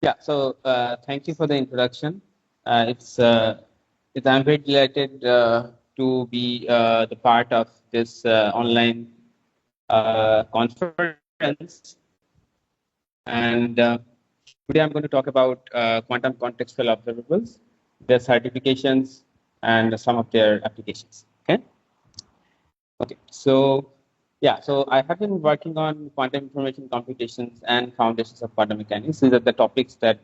Yeah, so thank you for the introduction. I'm very delighted to be the part of this online conference. And today I'm going to talk about quantum contextual observables, their certifications, and some of their applications. Okay. So yeah, so I have been working on quantum information computations and foundations of quantum mechanics. These are the topics that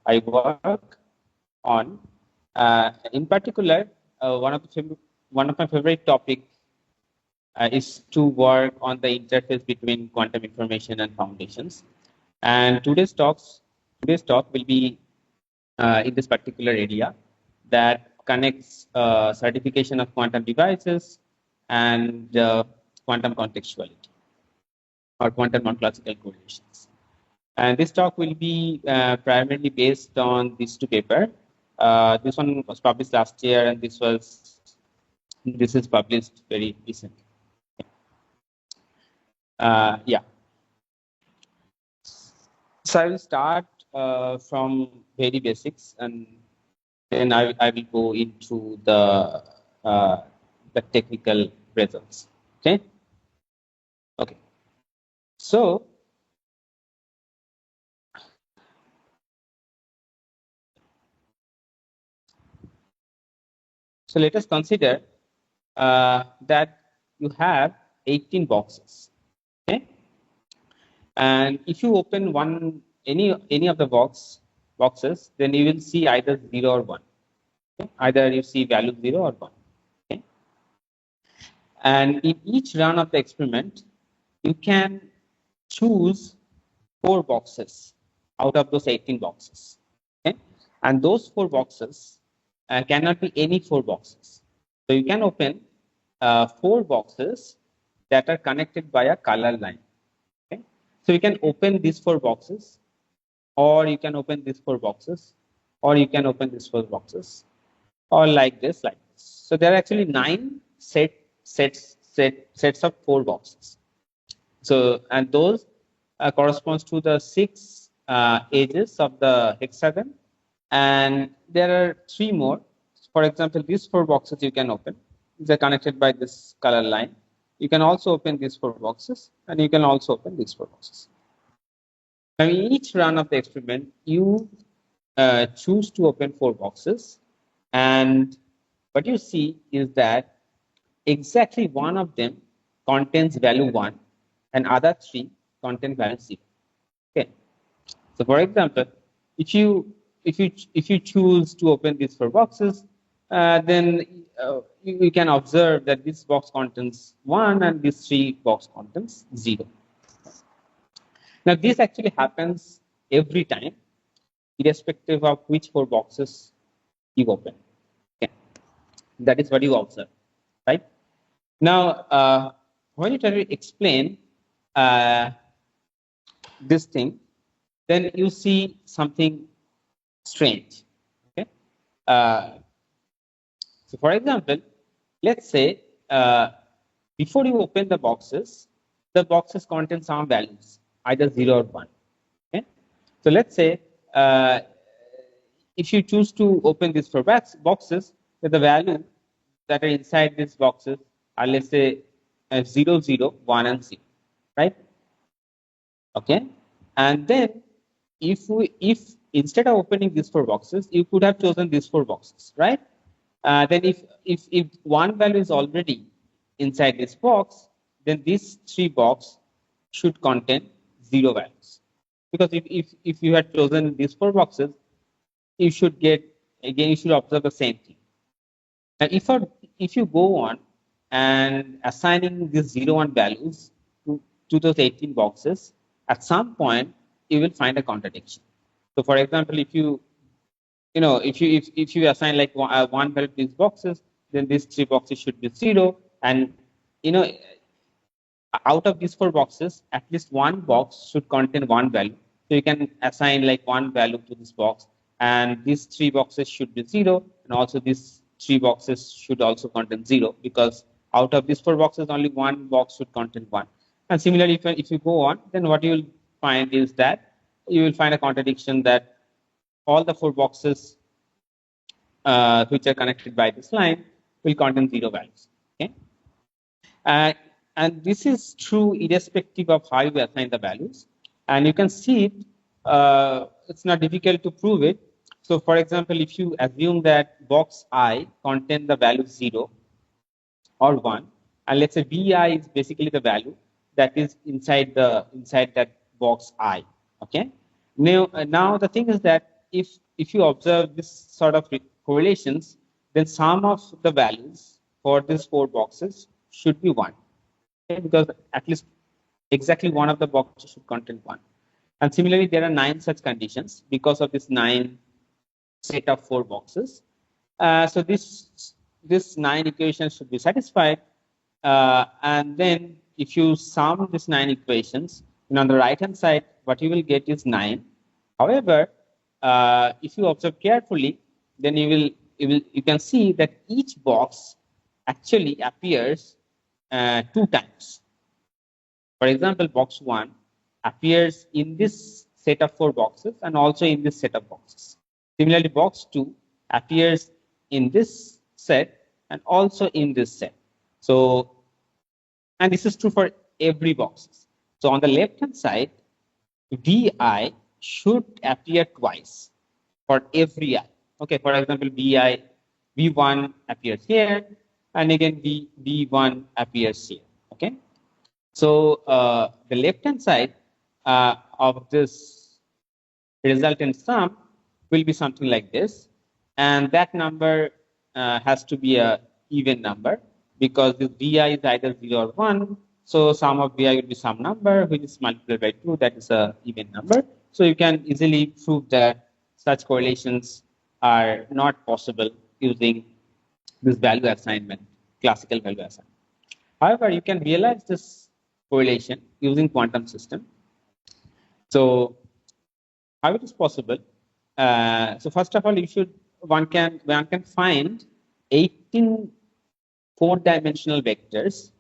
I work on. In particular, one of my favorite topics is to work on the interface between quantum information and foundations. And today's talk will be in this particular area that connects certification of quantum devices and quantum contextuality or quantum non-classical correlations. And this talk will be primarily based on these two papers. This one was published last year, and this is published very recently. Yeah. So I will start from very basics, and then I will go into the technical results. Okay. Okay. So let us consider that you have 18 boxes. Okay. And if you open any of the boxes, then you will see either 0 or 1. Okay? Either you see value 0 or 1. Okay? And in each run of the experiment, you can choose 4 boxes out of those 18 boxes. Okay? And those 4 boxes cannot be any 4 boxes. So you can open 4 boxes that are connected by a color line. Okay? So you can open these 4 boxes, or you can open these 4 boxes, or you can open these 4 boxes, or like this. So there are actually 9 sets of 4 boxes. So, and those corresponds to the 6 edges of the hexagon, and there are 3 more. For example, these 4 boxes you can open. These are connected by this color line. You can also open these 4 boxes, and you can also open these 4 boxes. Now, in each run of the experiment, you choose to open 4 boxes, and what you see is that exactly one of them contains value 1, and other 3 contain value 0. Okay. So, for example, if you choose to open these 4 boxes, then you can observe that this box contains 1 and this 3 box contains 0. Now, this actually happens every time, irrespective of which 4 boxes you open. Okay. That is what you observe, right? Now, when you try to explain this thing, then you see something strange. Okay. So, for example, let's say before you open the boxes contain some values, either 0 or 1. Okay. So, let's say if you choose to open these 4 boxes, then the value that are inside these boxes are, let's say, 0, 0, 1, and 0, right? Okay. And then if instead of opening these 4 boxes, you could have chosen these 4 boxes, right? Then if one value is already inside this box, then these 3 boxes should contain 0 values. Because if you had chosen these 4 boxes, you should observe the same thing. And if you go on and assigning these 0, 1 values to those 18 boxes, at some point you will find a contradiction. So, for example, if you assign like 1 value to these boxes, then these 3 boxes should be 0, and out of these 4 boxes, at least 1 box should contain 1 value. So you can assign like 1 value to this box, and these 3 boxes should be 0, and also these 3 boxes should also contain 0, because out of these 4 boxes, only 1 box should contain 1. And similarly, if you go on, then what you will find is that you will find a contradiction that all the 4 boxes which are connected by this line will contain 0 values. Okay, and this is true irrespective of how you assign the values, and you can see it. It's not difficult to prove it. So, for example, if you assume that box I contains the value 0 or 1, and let's say vi is basically the value that is inside that box I. Okay. Now the thing is that if you observe this sort of correlations, then sum of the values for these 4 boxes should be 1. Okay? Because at least exactly one of the boxes should contain 1. And similarly, there are 9 such conditions because of this 9 set of 4 boxes. So this 9 equations should be satisfied. And then if you sum these 9 equations, and on the right hand side, what you will get is 9. However, if you observe carefully, then you can see that each box actually appears 2 times. For example, box 1 appears in this set of 4 boxes and also in this set of boxes. Similarly, box 2 appears in this set and also in this set. So, and this is true for every box. So, on the left hand side, vi should appear twice for every I. Okay, for example, v1 appears here, and again v1 appears here. Okay, so the left hand side of this resultant sum will be something like this, and that number has to be a even number because this vi is either 0 or 1. So sum of vi will be some number which is multiplied by 2, that is a even number. So you can easily prove that such correlations are not possible using this value assignment, classical value assignment. However, you can realize this correlation using quantum system. So how it is possible? So first of all, one can find 18 4-dimensional vectors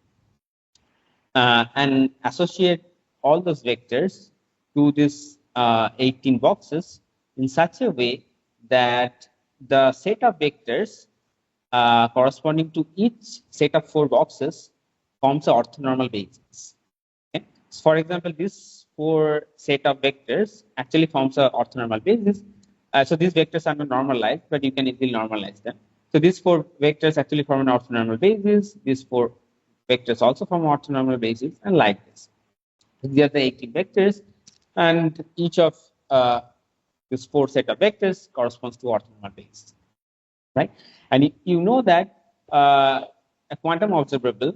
and associate all those vectors to this 18 boxes in such a way that the set of vectors corresponding to each set of 4 boxes forms an orthonormal basis. Okay? So for example, this 4 set of vectors actually forms an orthonormal basis. So these vectors are not normalized, but you can easily normalize them. So these 4 vectors actually form an orthonormal basis. These 4 vectors also form an orthonormal basis, and like this. These are the 18 vectors, and each of these 4 set of vectors corresponds to orthonormal basis, right? And you know that a quantum observable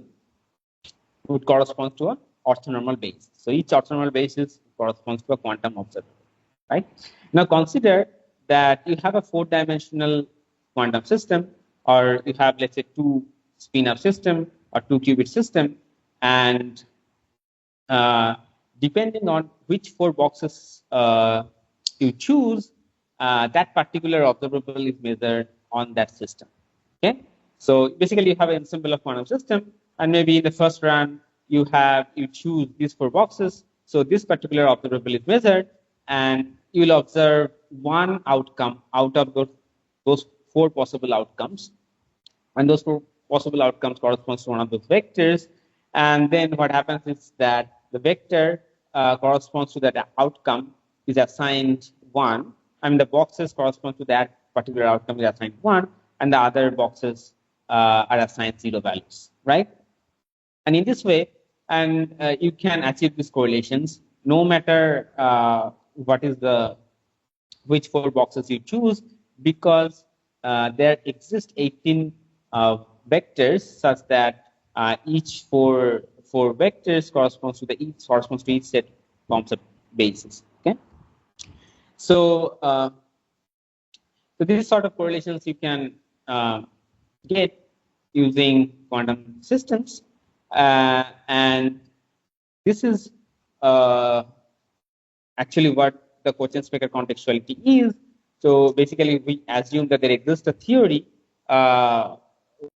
would correspond to an orthonormal basis. So each orthonormal basis corresponds to a quantum observable, right? Now consider that you have a 4-dimensional quantum system, or you have, let's say, 2 spin-up system or 2-qubit system, and depending on which 4 boxes you choose, that particular observable is measured on that system. Okay, so basically you have an ensemble of quantum system, and maybe in the first run you choose these 4 boxes. So this particular observable is measured, and you will observe one outcome out of those 4 possible outcomes, and those 4 possible outcomes corresponds to one of those vectors. And then what happens is that the vector corresponds to that outcome is assigned 1, and the boxes correspond to that particular outcome is assigned 1, and the other boxes are assigned 0 values, right? And in this way, and you can achieve these correlations no matter which 4 boxes you choose, because there exist 18 vectors such that each 4 vectors corresponds to each set forms a basis. Okay, so so these sort of correlations you can get using quantum systems, and this is actually what the Coach-Specker contextuality is. So basically, we assume that there exists a theory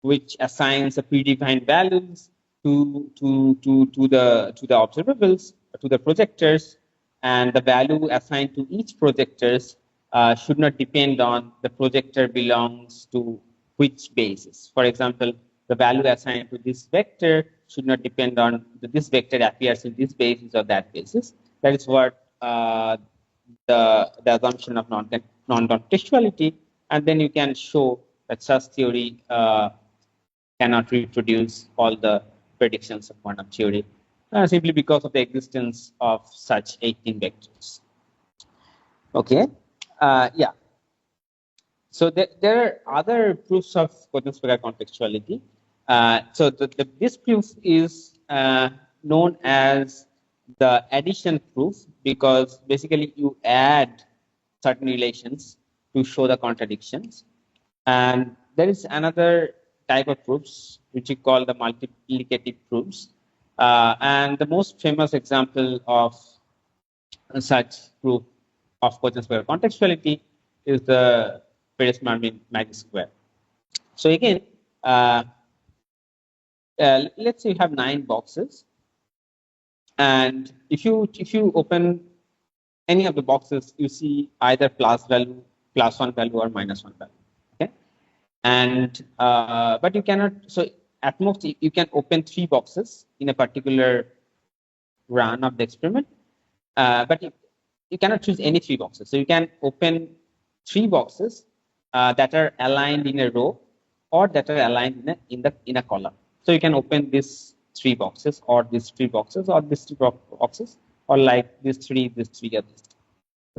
which assigns a predefined values to the observables, to the projectors, and the value assigned to each projectors should not depend on the projector belongs to which basis. For example, the value assigned to this vector should not depend on this vector appears in this basis or that basis. That is what the assumption of non-contextuality, and then you can show that such theory cannot reproduce all the predictions of quantum theory simply because of the existence of such 18 vectors. Okay, yeah. So there are other proofs of quantum-spacer contextuality. So this proof is known as the addition proof because basically you add certain relations to show the contradictions. And there is another type of proofs which we call the multiplicative proofs. And the most famous example of such proof of quantum-spacer contextuality is the Paris-Marmin magic square. So again, let's say you have 9 boxes, and if you open any of the boxes, you see either plus 1 value or minus 1 value. Okay, and but you cannot. So at most you can open 3 boxes in a particular run of the experiment, but you cannot choose any 3 boxes. So you can open 3 boxes that are aligned in a row or that are aligned in a column. So you can open these 3 boxes or these 3 boxes or these 3 boxes or like these 3, or this 3.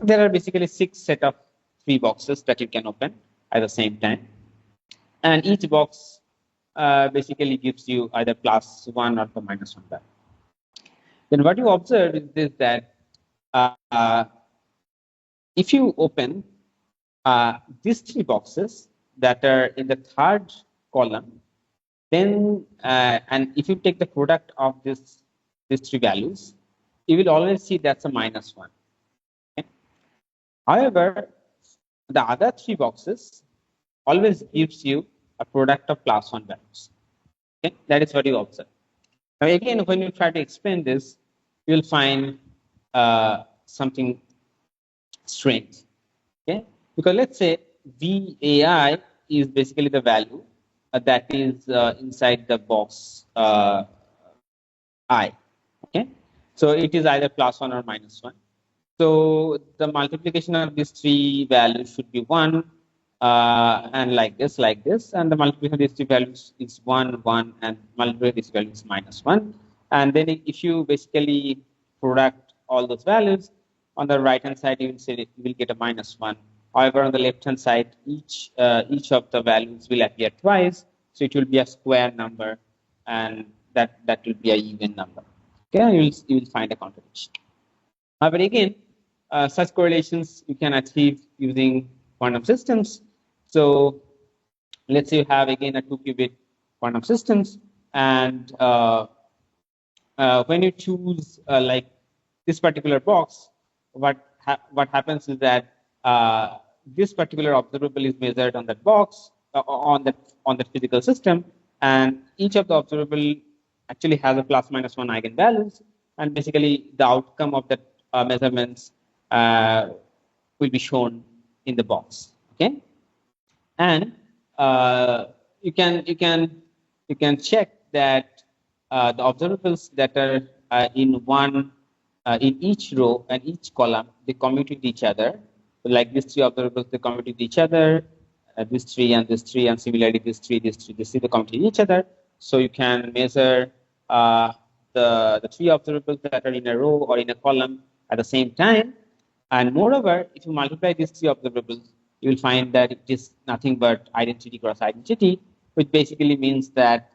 There are basically 6 set of 3 boxes that you can open at the same time, and each box basically gives you either plus 1 or the minus 1 value. Then what you observe is this, that if you open these 3 boxes that are in the 3rd column, then and if you take the product of these 3 values, you will always see that's a minus 1. Okay? However, the other 3 boxes always gives you a product of plus 1 values. Okay? That is what you observe. Now again, when you try to explain this, you will find something strange. Okay? Because let's say VAI is basically the value that is inside the box I. Okay, so it is either plus 1 or minus 1. So the multiplication of these 3 values should be 1, and like this, and the multiplication of these 3 values is 1, 1, and multiplication of these values is minus 1. And then if you basically product all those values, on the right hand side you will get a minus 1. However, on the left hand side, each of the values will appear twice, so it will be a square number, and that will be a even number. Okay, you will find a contradiction. But again, such correlations you can achieve using quantum systems. So let's say you have again a 2-qubit quantum systems, and when you choose like this particular box, what happens is that this particular observable is measured on that box on that physical system, and each of the observable actually has a plus minus 1 eigenvalues, and basically the outcome of that measurements will be shown in the box. Okay, and you can check that the observables that are in each row and each column, they commute with each other. So like these 3 observables, they commute with each other. This 3 and this 3, and similarly this 3, this 3, this 3, they commute with each other. So you can measure the 3 observables that are in a row or in a column at the same time. And moreover, if you multiply these 3 observables, you will find that it is nothing but identity cross identity, which basically means that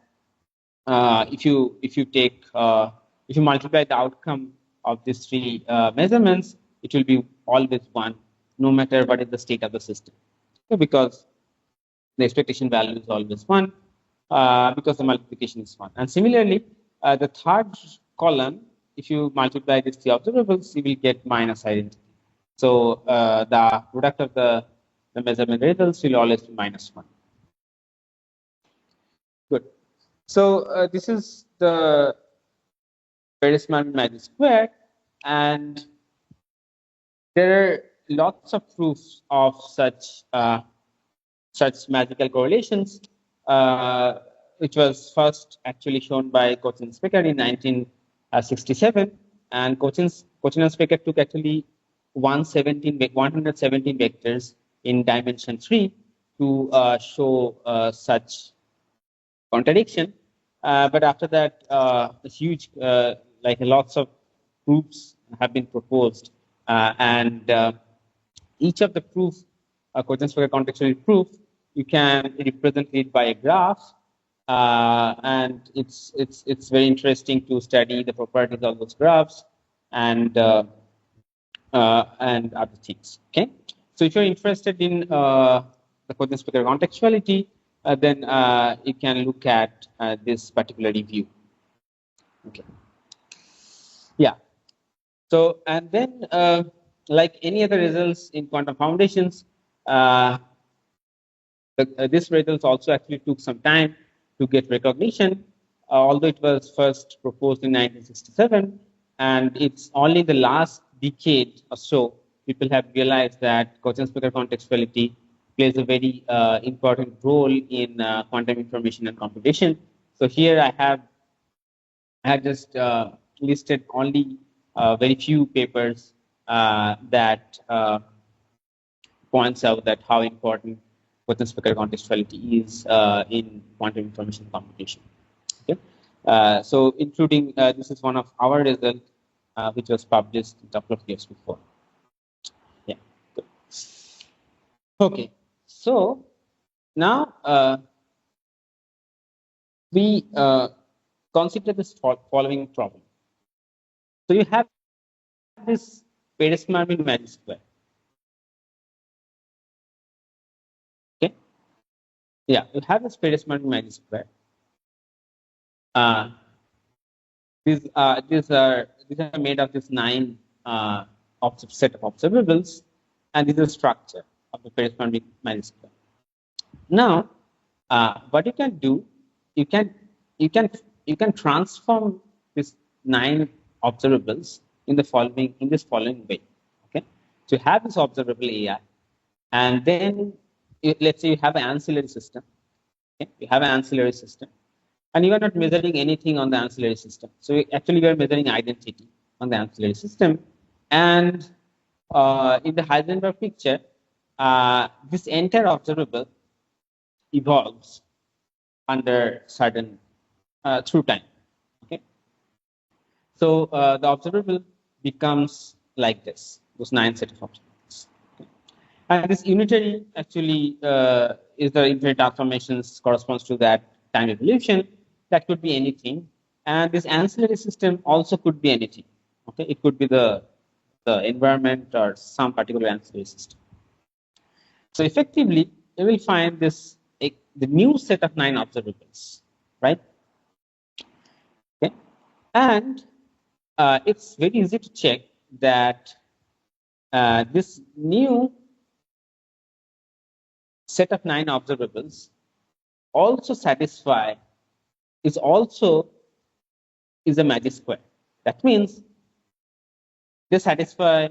if you multiply the outcome of these 3 measurements, it will be always 1, no matter what is the state of the system. So because the expectation value is always 1, because the multiplication is 1. And similarly, the 3rd column, if you multiply these 3 observables, you will get minus identity. So the product of the measurement results will always be minus 1. Good. So this is the Paris-Marmin magic square, and There are lots of proofs of such magical correlations, which was first actually shown by Cochin and Specker in 1967. And Cochin and Specker took actually 117 vectors in dimension 3 to show such contradiction. But after that, a huge, like lots of proofs have been proposed, and each of the proof, Cochin Specker contextuality proof, you can represent it by a graph, and it's very interesting to study the properties of those graphs and other things. Okay, so if you're interested in the Cochin Specker contextuality, then you can look at this particular review. Okay. Yeah. So, and then like any other results in quantum foundations, this results also actually took some time to get recognition, although it was first proposed in 1967, and it's only the last decade or so people have realized that Cochin Specker contextuality plays a very important role in quantum information and computation. So here I have just listed only very few papers that points out that how important Cochin Specker contextuality is in quantum information computation. Okay, so including this is one of our results which was published a couple of years before. Yeah. Good. Okay. So now we consider this following problem. So you have this Peres-Marvin magic square. Okay. Yeah, you have this Peres-Marvin magic square. These are made of this 9 set of observables, and this is the structure of the Peres-Marvin magic square. Now, what you can do, you can transform this 9 observables in this following way. Okay, so you have this observable AI, and then let's say you have an ancillary system. Okay, you have an ancillary system, and you are not measuring anything on the ancillary system. So actually, you are measuring identity on the ancillary system, and in the Heisenberg picture, this entire observable evolves under certain through time. Okay, so the observable becomes like this, those 9 set of observables. Okay. And this unitary actually is the unitary transformations corresponds to that time evolution. That could be anything, and this ancillary system also could be anything. Okay, it could be the environment or some particular ancillary system. So effectively, you will find this the new set of 9 observables, right? Okay, and it's very easy to check that this new set of 9 observables also is a magic square. That means they satisfy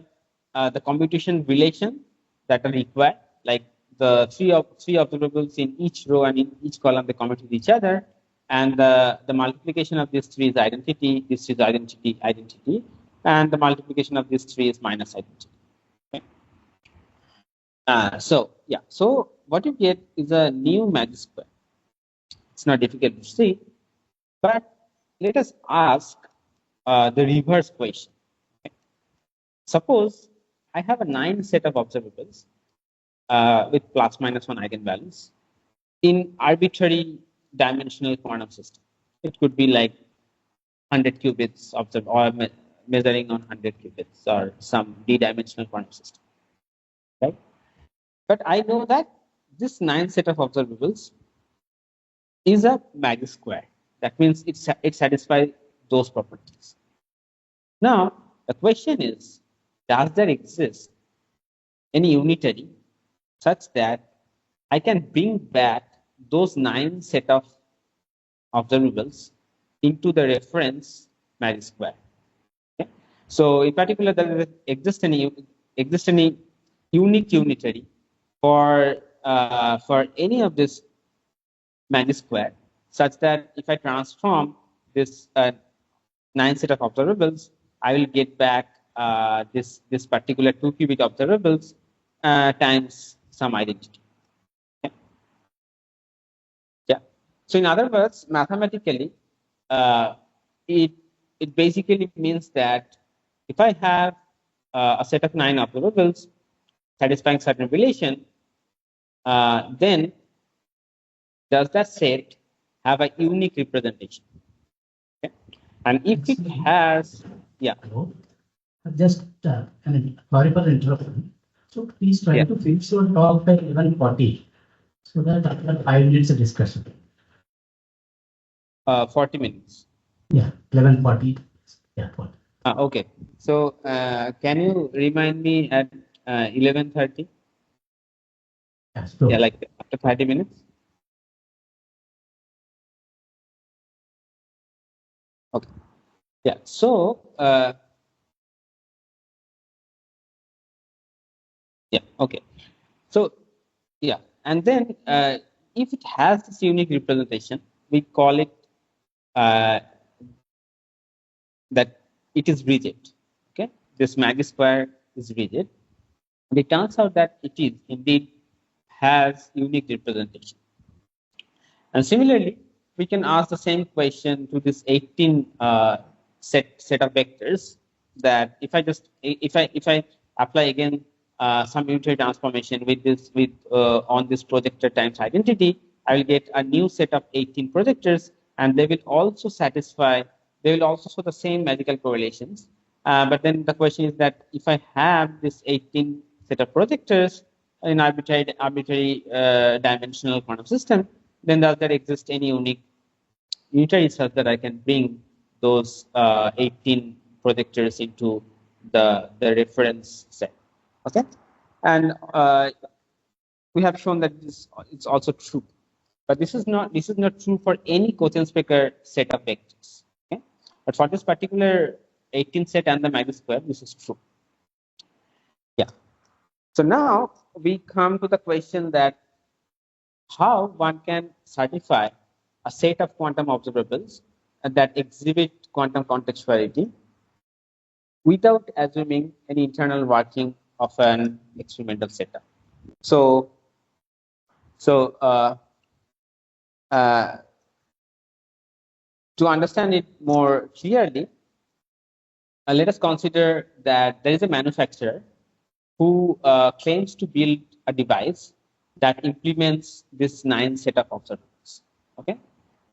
the computation relation that are required, like the three observables in each row and in each column, they commute with each other, and the multiplication of these 3 is identity, this is identity, and the multiplication of these 3 is minus identity. Okay. So what you get is a new magic square. It's not difficult to see, but let us ask the reverse question. Okay. Suppose I have a 9 set of observables with plus minus 1 eigenvalues in arbitrary dimensional quantum system. It could be like 100 qubits or measuring on 100 qubits or some d-dimensional quantum system, right? But I know that this 9 set of observables is a magic square. That means it satisfies those properties. Now, the question is, does there exist any unitary such that I can bring back those 9 set of observables into the reference magic square? Okay. So in particular, there exists any exist any unique unitary for any of this magic square, such that if I transform this 9 set of observables, I will get back this particular 2-qubit observables times some identity. Okay. Yeah. So in other words, mathematically, it basically means that if I have a set of 9 observables satisfying certain relation, then does that set have a unique representation? Okay. And if it has, yeah. Hello. Just sorry for the interruption. So please try to finish your talk by 11:40, so that after 5 minutes of discussion. 40 minutes. Yeah, 11:40. Yeah, 40. Okay. So can you remind me at 11:30? Yeah, so Yeah, like after 30 minutes. Okay. Yeah. So yeah. Okay. So yeah, and then if it has this unique representation, we call it that it is rigid. Okay. This magic square is rigid. And it turns out that it is indeed has unique representation. And similarly, we can ask the same question to this 18 set of vectors. That if I apply again some unitary transformation with this on this projector times identity, I will get a new set of 18 projectors, and they will also satisfy. They will also show the same magical correlations. But then the question is that if I have this 18 set of projectors in arbitrary dimensional quantum system, then does there exist any unique unitary such that I can bring those 18 projectors into the reference set? Okay, and we have shown that this it's also true, but this is not true for any Cauchy-Specker set of vectors. Okay, but for this particular 18 set and the magic square, this is true. Yeah. So now we come to the question that how one can certify a set of quantum observables that exhibit quantum contextuality without assuming any internal working of an experimental setup. So to understand it more clearly, let us consider that there is a manufacturer who claims to build a device that implements this 9 set of observables. Okay,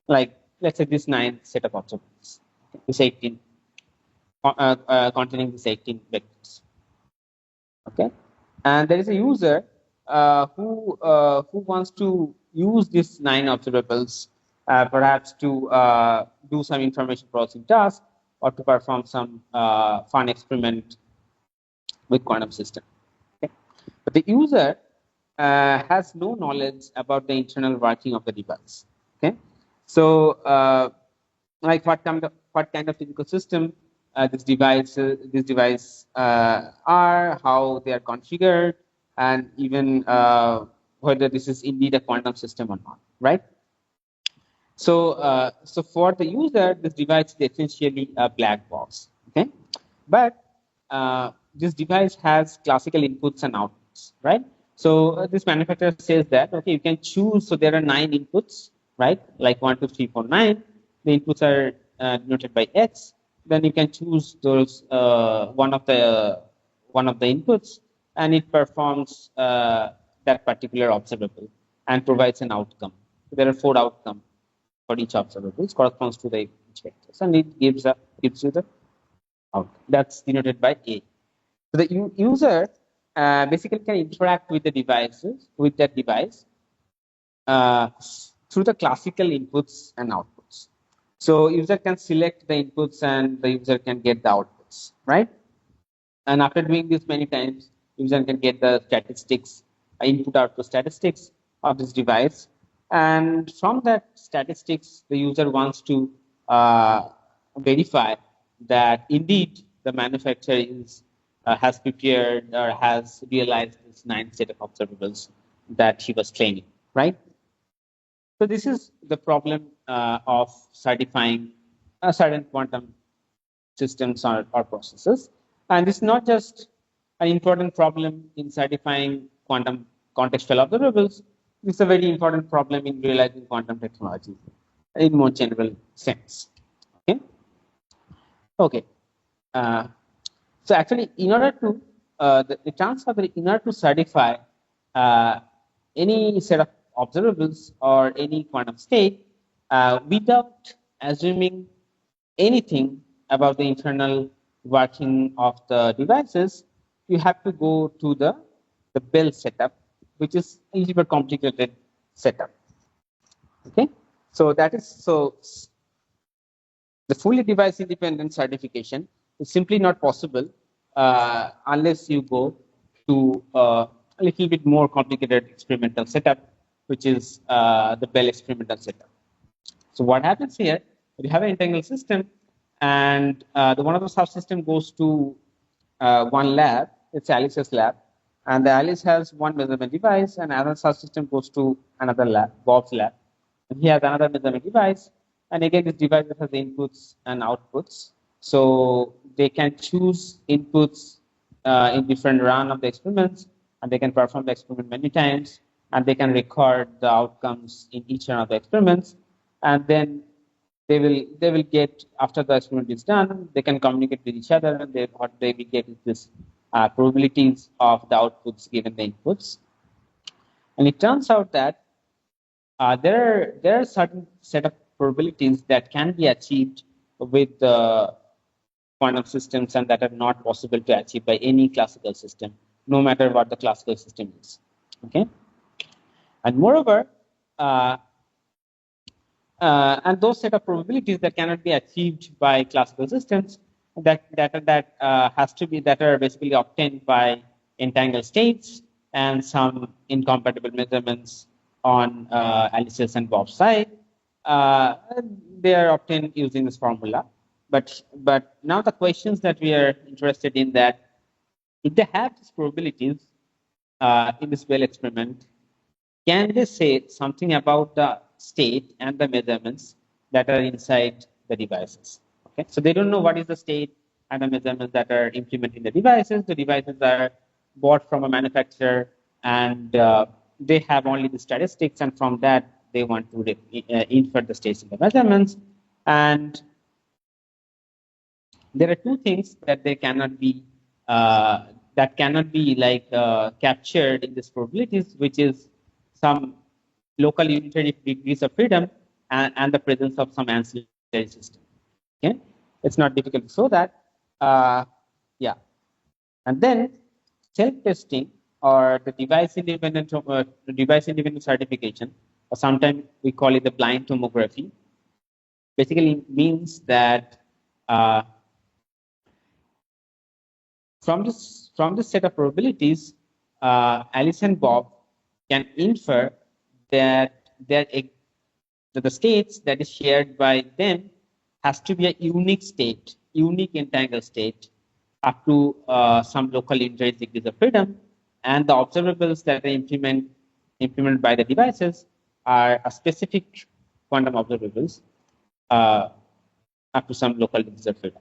like let's say this 9 set of observables, okay? This 18 containing this 18 vectors. Okay, and there is a user who wants to use these 9 observables, perhaps to do some information processing task or to perform some fun experiment with quantum system. Okay? But the user has no knowledge about the internal working of the device. Okay, so like what kind of physical system this device are, how they are configured, and even whether this is indeed a quantum system or not, right? So so for the user, this device is essentially a black box. Okay, but this device has classical inputs and outputs, right? So this manufacturer says that okay, you can choose. So there are 9 inputs, right? Like 1, 2, 3, 4, 9. The inputs are denoted by X. Then you can choose those one of the inputs, and it performs that particular observable and provides an outcome. So there are 4 outcomes for each observable, corresponds to the each vectors, and it gives you the outcome. That's denoted by A. So the user basically can interact with the that device through the classical inputs and outputs. So user can select the inputs and the user can get the outputs, right? And after doing this many times, user can get the statistics, input-output statistics of this device. And from that statistics, the user wants to verify that indeed the manufacturer is has prepared or has realized this 9 set of observables that he was training, right? So this is the problem of certifying certain quantum systems or processes. And it's not just an important problem in certifying quantum contextual observables, it's a very important problem in realizing quantum technology in more general sense. Okay. Okay. So actually, in order to the chance of in order to certify uh, any set of observables or any quantum state without assuming anything about the internal working of the devices, you have to go to the Bell setup, which is a little bit complicated setup. Okay, so that is so the fully device independent certification is simply not possible unless you go to a little bit more complicated experimental setup, which is the Bell experimental setup. So what happens here? You have an entangled system, and one of the subsystem goes to one lab. It's Alice's lab, and the Alice has one measurement device, and another subsystem goes to another lab, Bob's lab, and he has another measurement device. And again, this device has inputs and outputs, so they can choose inputs in different run of the experiments, and they can perform the experiment many times, and they can record the outcomes in each one of the experiments, and then they will get, after the experiment is done, they can communicate with each other, and what they will get is this probabilities of the outputs given the inputs. And it turns out that there are certain set of probabilities that can be achieved with the quantum systems and that are not possible to achieve by any classical system, no matter what the classical system is. Okay, and moreover, and those set of probabilities that cannot be achieved by classical systems that has to be that are basically obtained by entangled states and some incompatible measurements on Alice's and Bob's side. They are obtained using this formula. But now the questions that we are interested in, that if they have these probabilities in this Bell experiment, can they say something about the state and the measurements that are inside the devices? Okay, so they don't know what is the state and the measurements that are implemented in the devices. The devices are bought from a manufacturer, and they have only the statistics, and from that they want to infer the states and the measurements. And there are two things that they cannot be captured in these probabilities, which is some local unitary degrees of freedom and the presence of some ancillary system. Okay, it's not difficult to show that. Yeah, and then self-testing or the device independent certification, or sometimes we call it the blind tomography, basically means that from this set of probabilities, Alice and Bob can infer that the states that is shared by them has to be a unique state, unique entangled state, up to some local unitary degrees of freedom, and the observables that are implemented by the devices are a specific quantum observables up to some local degrees of freedom.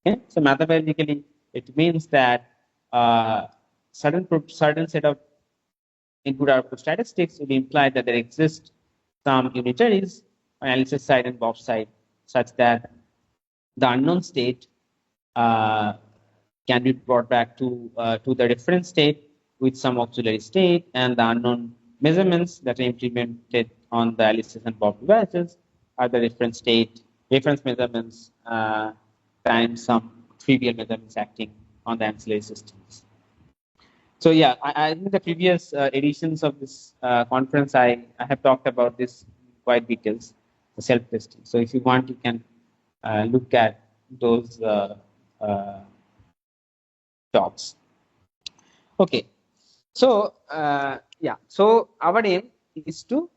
Okay? So mathematically, it means that certain set of input-output statistics would imply that there exist some unitaries on Alice's side and Bob's side, such that the unknown state can be brought back to the reference state with some auxiliary state, and the unknown measurements that are implemented on the Alice's and Bob devices are the reference measurements times some trivial measurements acting on the ancillary systems. So yeah, I think the previous editions of this conference, I have talked about this in quite details, the self-testing. So if you want, you can look at those talks. Okay, so yeah, so our aim is to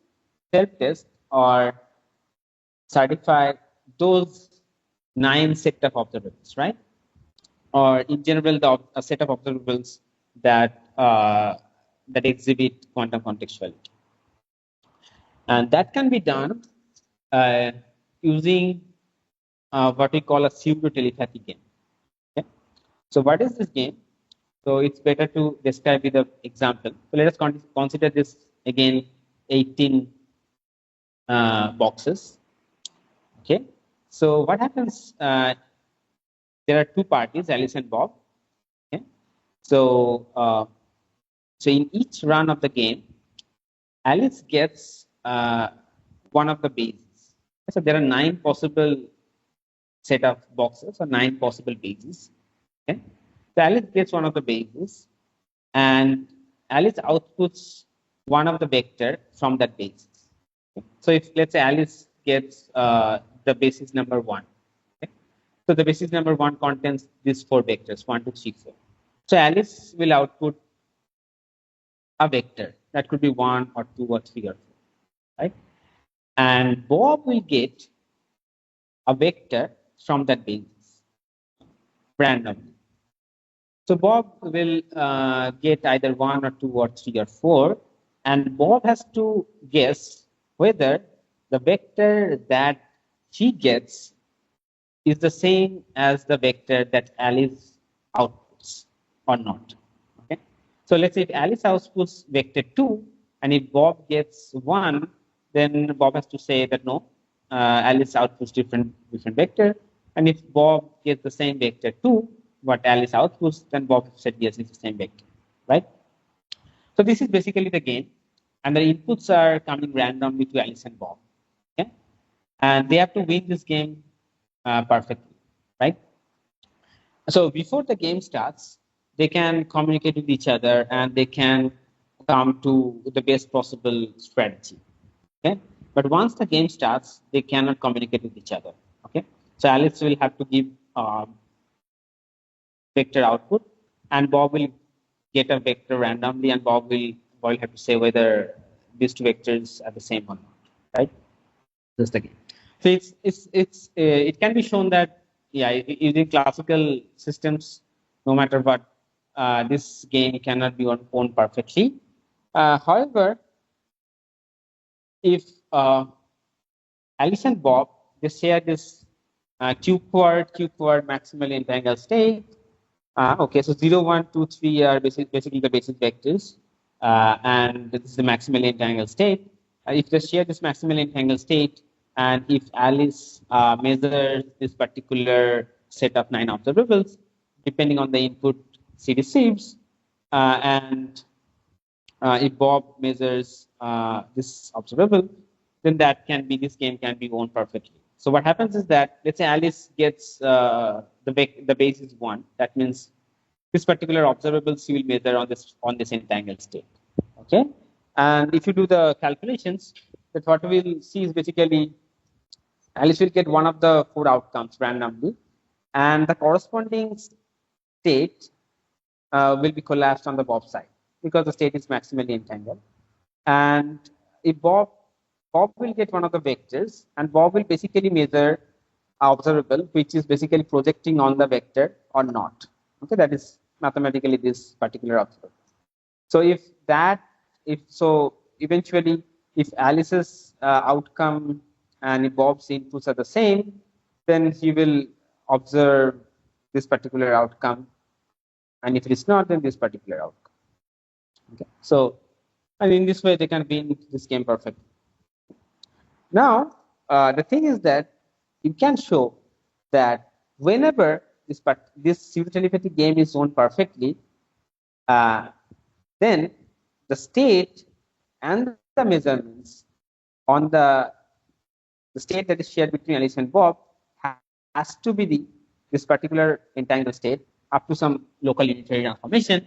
self-test or certify those 9 set of observables, right? or in general, a set of observables that that exhibit quantum contextuality. And that can be done using what we call a pseudo-telepathy game. Okay? So what is this game? So it's better to describe with an example. So let us consider this again 18 boxes. Okay. So what happens? There are two parties, Alice and Bob. Okay. So so in each run of the game, Alice gets one of the bases. So there are 9 possible set of boxes or 9 possible bases. Okay. So Alice gets one of the bases, and Alice outputs one of the vector from that basis. Okay. So if let's say Alice gets the basis number 1. Okay. So the basis number 1 contains these 4 vectors, 1, 2, 3, 4. So Alice will output a vector that could be 1 or 2 or 3 or 4, right? And Bob will get a vector from that basis randomly. So Bob will get either 1 or 2 or 3 or 4, and Bob has to guess whether the vector that he gets is the same as the vector that Alice outputs or not. Okay. So let's say if Alice outputs vector 2, and if Bob gets 1, then Bob has to say that no, Alice outputs different vector. And if Bob gets the same vector 2, what Alice outputs, then Bob said yes, it's the same vector, right? So this is basically the game, and the inputs are coming randomly to Alice and Bob. Okay, and they have to win this game perfectly, right? So before the game starts, they can communicate with each other and they can come to the best possible strategy. Okay, but once the game starts, they cannot communicate with each other. Okay, so Alice will have to give vector output, and Bob will get a vector randomly, and Bob will have to say whether these two vectors are the same or not, right? Just the game. So it can be shown that using classical systems, no matter what, this game cannot be won perfectly. However, if Alice and Bob, they share this Q-quad maximally entangled state. Okay, so 0, 1, 2, 3 are basically the basic vectors, and this is the maximally entangled state. If they share this maximally entangled state, and if Alice measures this particular set of 9 observables, depending on the input she receives, and if Bob measures this observable, then this game can be won perfectly. So what happens is that, let's say Alice gets the base is 1. That means this particular observable she will measure on this entangled state. Okay, and if you do the calculations, that what we will see is basically Alice will get one of the 4 outcomes randomly, and the corresponding state will be collapsed on the Bob side because the state is maximally entangled. And if Bob will get one of the vectors, and Bob will basically measure observable, which is basically projecting on the vector or not. Okay, that is mathematically this particular observable. So eventually, if Alice's outcome and if Bob's inputs are the same, then he will observe this particular outcome, and if it is not, then this particular outcome. Okay, so and in this way they can win this game perfectly. Now, the thing is that you can show that whenever this pseudo-telepathy game is won perfectly, then the state and the measurements on the state that is shared between Alice and Bob has to be this particular entangled state up to some local unitary transformation,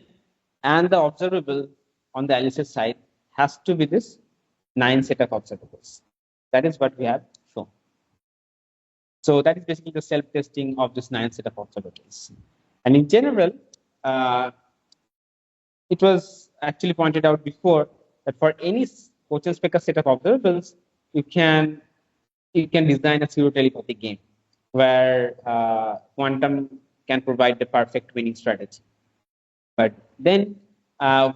and the observable on the Alice's side has to be this 9 set of observables. That is what we have shown. So that is basically the self-testing of this 9 set of observables. And in general, it was actually pointed out before that for any Cochen-Specker set of observables, you can design a pseudo-telepathy game where quantum can provide the perfect winning strategy. But then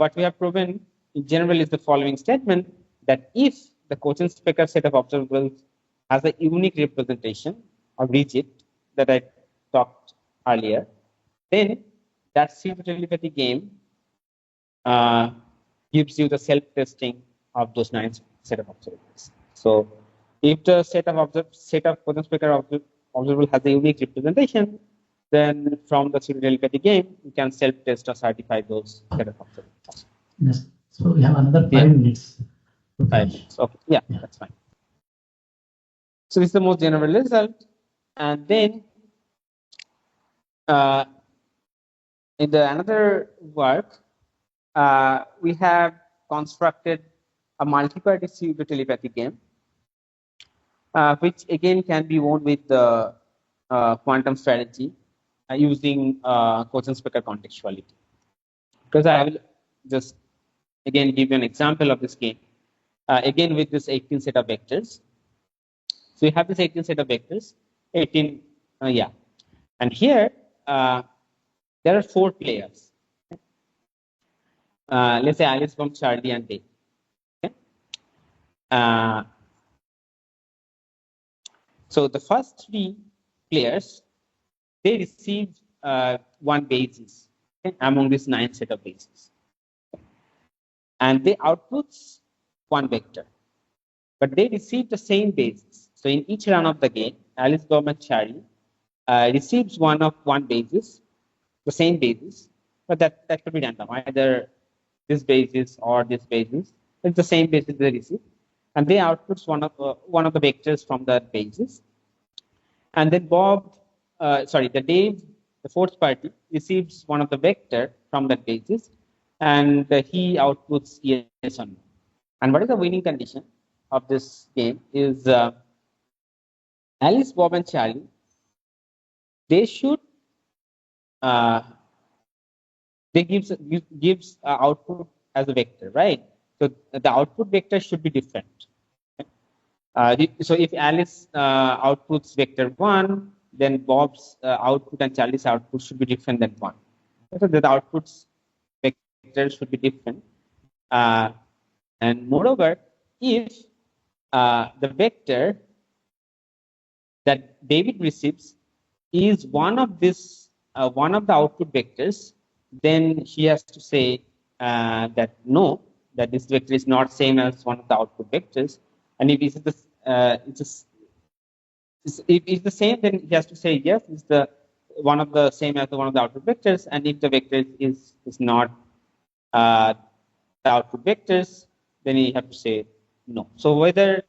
what we have proven in general is the following statement, that if the Cohen-Specker set of observables has a unique representation of rigid that I talked earlier, then that pseudo-telepathy game gives you the self-testing of those 9 set of observables. So if the set of Cohen-Specker observable has a unique representation, then from the pseudo-telepathy game, you can self-test or certify those set of observables. Yes. So we have another 5 minutes. 5 minutes. Okay. Yeah, that's fine. So this is the most general result. And then in the another work, we have constructed a multiparty pseudo-telepathy game, which again can be won with the quantum strategy using Cohen-Specker contextuality. Because I will just again give you an example of this game, again with this 18 set of vectors. So you have this 18 set of vectors, 18, and here there are 4 players. Let's say Alice, Bomb, Charlie, and Dave. Okay? So the first 3 players, they receive 1 basis, okay, among this 9 set of bases, and they outputs 1 vector, but they receive the same basis. So in each run of the game, Alice, Bomb, and Charlie receives one basis, the same basis, but that could be random, either this basis or this basis. It's the same basis they receive, and they outputs one of the vectors from that basis. And then the Dave, the 4th party, receives one of the vector from that basis, and he outputs yes or no. And what is the winning condition of this game is Alice, Bob, and Charlie, they should they gives output as a vector, right? So the output vector should be different. So if Alice outputs vector 1, then Bob's output and Charlie's output should be different than 1. So the outputs vectors should be different. And moreover, if the vector that David receives is one of the output vectors, then he has to say that no, that this vector is not same as one of the output vectors. And if it's the same, then he has to say yes, it's the one of the same as one of the output vectors. And if the vector is not the output vectors, then you have to say no. So whether